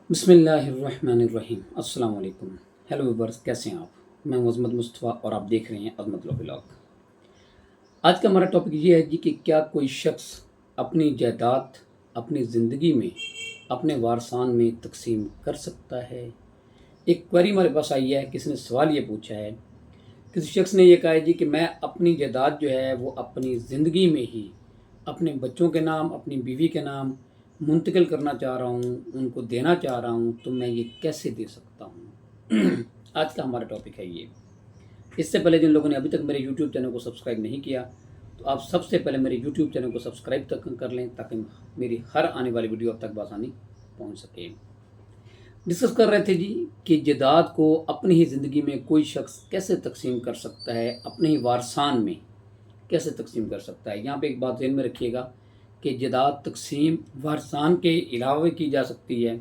बिस्मिल्लाहिर्रहमानिर्रहीम। अस्सलाम वालेकुम। हेलो व्यूअर्स, कैसे हैं आप? मैं हूं अज़मत मुस्तफ़ा और आप देख रहे हैं अज़मत व्लॉग। आज का हमारा टॉपिक ये है जी कि क्या कोई शख्स अपनी जायदाद अपनी ज़िंदगी में अपने वारसान में तकसीम कर सकता है। एक क्वेरी हमारे पास आई है, किसी ने सवाल ये पूछा है, किसी शख्स ने ये कहा है जी कि मैं अपनी जायदाद जो है वो अपनी ज़िंदगी में ही अपने बच्चों के नाम, अपनी बीवी के नाम मुंतकिल करना चाह रहा हूँ, उनको देना चाह रहा हूँ, तो मैं ये कैसे दे सकता हूँ? आज का हमारा टॉपिक है ये। इससे पहले जिन लोगों ने अभी तक मेरे यूट्यूब चैनल को सब्सक्राइब नहीं किया, तो आप सबसे पहले मेरे यूट्यूब चैनल को सब्सक्राइब तक कर लें ताकि मेरी हर आने वाली वीडियो आप तक बआसानी पहुँच सके। डिस्कस कर रहे थे जी कि जायदाद को अपनी ही ज़िंदगी में कोई शख्स कैसे तकसीम कर सकता है, अपने ही वारसान में कैसे तकसीम कर सकता है। यहाँ पे एक बात ध्यान में रखिएगा कि जायदाद तकसीम वारसान के अलावा भी की जा सकती है,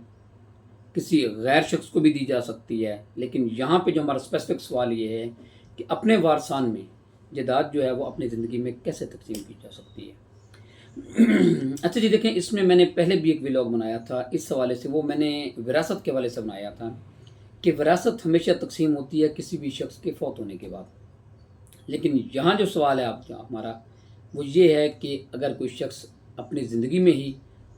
किसी गैर शख्स को भी दी जा सकती है, लेकिन यहाँ पे जो हमारा स्पेसिफिक सवाल ये है कि अपने वारसान में जायदाद जो है वो अपनी ज़िंदगी में कैसे तकसीम की जा सकती है। अच्छा जी, देखें, इसमें मैंने पहले भी एक व्लॉग बनाया था इस हवाले से। वो मैंने विरासत के हवाले से बनाया था कि विरासत हमेशा तकसीम होती है किसी भी शख्स के फौत होने के बाद। लेकिन यहाँ जो सवाल है आपका हमारा वो ये है कि अगर कोई शख्स अपनी ज़िंदगी में ही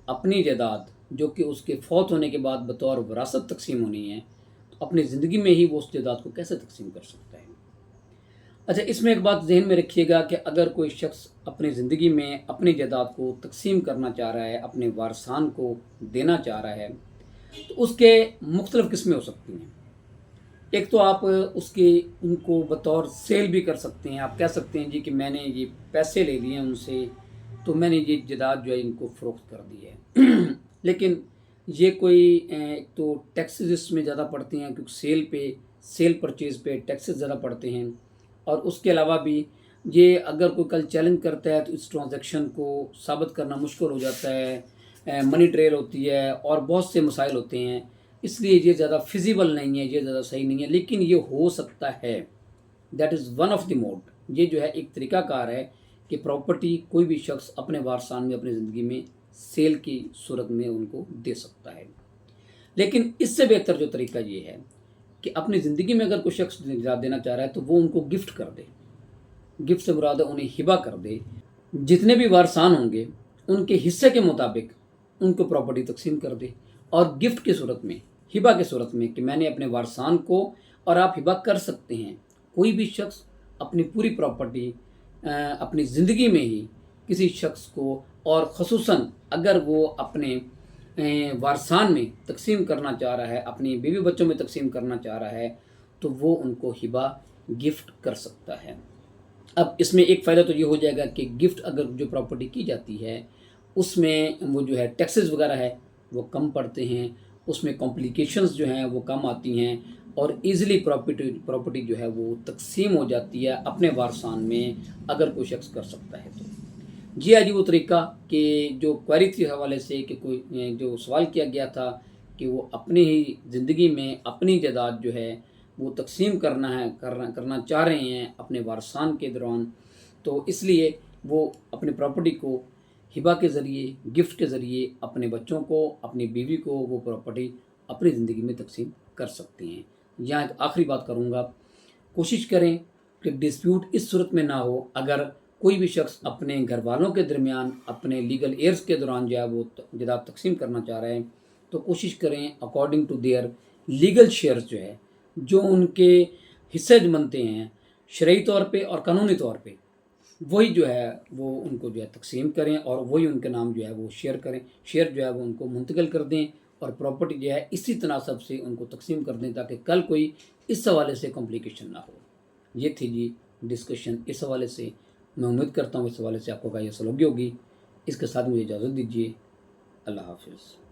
अपनी जायदाद जो कि उसके फौत होने के बाद बतौर विरासत तकसीम होनी है, तो अपनी ज़िंदगी में ही वो उस जायदाद को कैसे तकसीम कर सकता है। अच्छा, इसमें एक बात ज़हन में रखिएगा कि अगर कोई शख्स अपनी ज़िंदगी में अपनी जायदाद को तकसीम करना चाह रहा है, अपने वारसान को देना चाह रहा है, तो उसके मुख्तलिफ़ किस्में हो सकती हैं। एक तो आप उसके उनको बतौर सेल भी कर सकते हैं। आप कह सकते हैं जी कि मैंने ये पैसे ले लिए हैं उनसे, तो मैंने ये जायदाद जो है इनको फ़रोख्त कर दी है। लेकिन ये कोई एक तो टैक्सेस इसमें ज़्यादा पड़ते हैं, क्योंकि सेल परचेज़ पे टैक्सेस ज़्यादा पड़ते हैं। और उसके अलावा भी ये अगर कोई कल चैलेंज करता है तो इस ट्रांजैक्शन को साबित करना मुश्किल हो जाता है, मनी ट्रेल होती है और बहुत से मसाइल होते हैं। इसलिए ये ज़्यादा फिजिबल नहीं है, ये ज़्यादा सही नहीं है, लेकिन ये हो सकता है। That is one of the mode. ये जो है एक तरीक़ाकार है कि प्रॉपर्टी कोई भी शख्स अपने वारसान में अपनी ज़िंदगी में सेल की सूरत में उनको दे सकता है। लेकिन इससे बेहतर जो तरीका ये है कि अपनी ज़िंदगी में अगर कोई शख्स देना चाह रहा है तो वो उनको गिफ्ट कर दे। गिफ्ट से मुराद है उन्हें हिबा कर दे। जितने भी वारसान होंगे उनके हिस्से के मुताबिक उनको प्रॉपर्टी तकसीम कर दे, और गिफ्ट की सूरत में, हिबा की सूरत में कि मैंने अपने वारसान को, और आप हिबा कर सकते हैं कोई भी शख्स अपनी पूरी प्रॉपर्टी अपनी ज़िंदगी में ही किसी शख्स को, और ख़ुसूसन अगर वो अपने वारसान में तकसीम करना चाह रहा है, अपनी बीवी बच्चों में तकसीम करना चाह रहा है, तो वो उनको हिबा गिफ्ट कर सकता है। अब इसमें एक फ़ायदा तो ये हो जाएगा कि गिफ्ट अगर जो प्रॉपर्टी की जाती है उसमें वो जो है टैक्सेस वगैरह है वो कम पड़ते हैं, उसमें कॉम्प्लिकेशंस जो हैं वो कम आती हैं, और ईज़िली प्रॉपर्टी जो है वो तकसीम हो जाती है अपने वारसान में, अगर कोई शख्स कर सकता है तो। जी हाँ जी, वो तरीका कि जो क्वेरी थी हवाले से कि कोई जो सवाल किया गया था कि वो अपनी ही ज़िंदगी में अपनी जायदाद जो है वो तकसीम करना चाह रहे हैं अपने वारसान के दौरान, तो इसलिए वो अपनी प्रॉपर्टी को हिबा के ज़रिए, गिफ्ट के ज़रिए अपने बच्चों को, अपनी बीवी को वो प्रॉपर्टी अपनी ज़िंदगी में तकसीम कर सकते हैं। यहाँ एक आखिरी बात करूँगा, कोशिश करें कि डिस्प्यूट इस सूरत में ना हो। अगर कोई भी शख्स अपने घर वालों के दरमियान अपने लीगल एयर्स के दौरान जो है वो जायदाद तकसीम करना चाह रहे हैं, तो कोशिश करें according to their legal shares जो है, जो उनके हिस्से बनते हैं शरई तौर पे और कानूनी तौर पे, वही जो है वो उनको जो है तकसीम करें, और वही उनके नाम जो है वो शेयर जो है वो उनको मुंतकिल कर दें, और प्रॉपर्टी जो है इसी तनासब से उनको तकसीम कर दें ताकि कल कोई इस हवाले से कॉम्प्लिकेशन ना हो। ये थी जी डिस्कशन इस हवाले से। मैं उम्मीद करता हूँ इस हवाले से आपको ये सलोगी होगी। इसके साथ मुझे इजाज़त दीजिए। अल्लाह हाफ़िज़।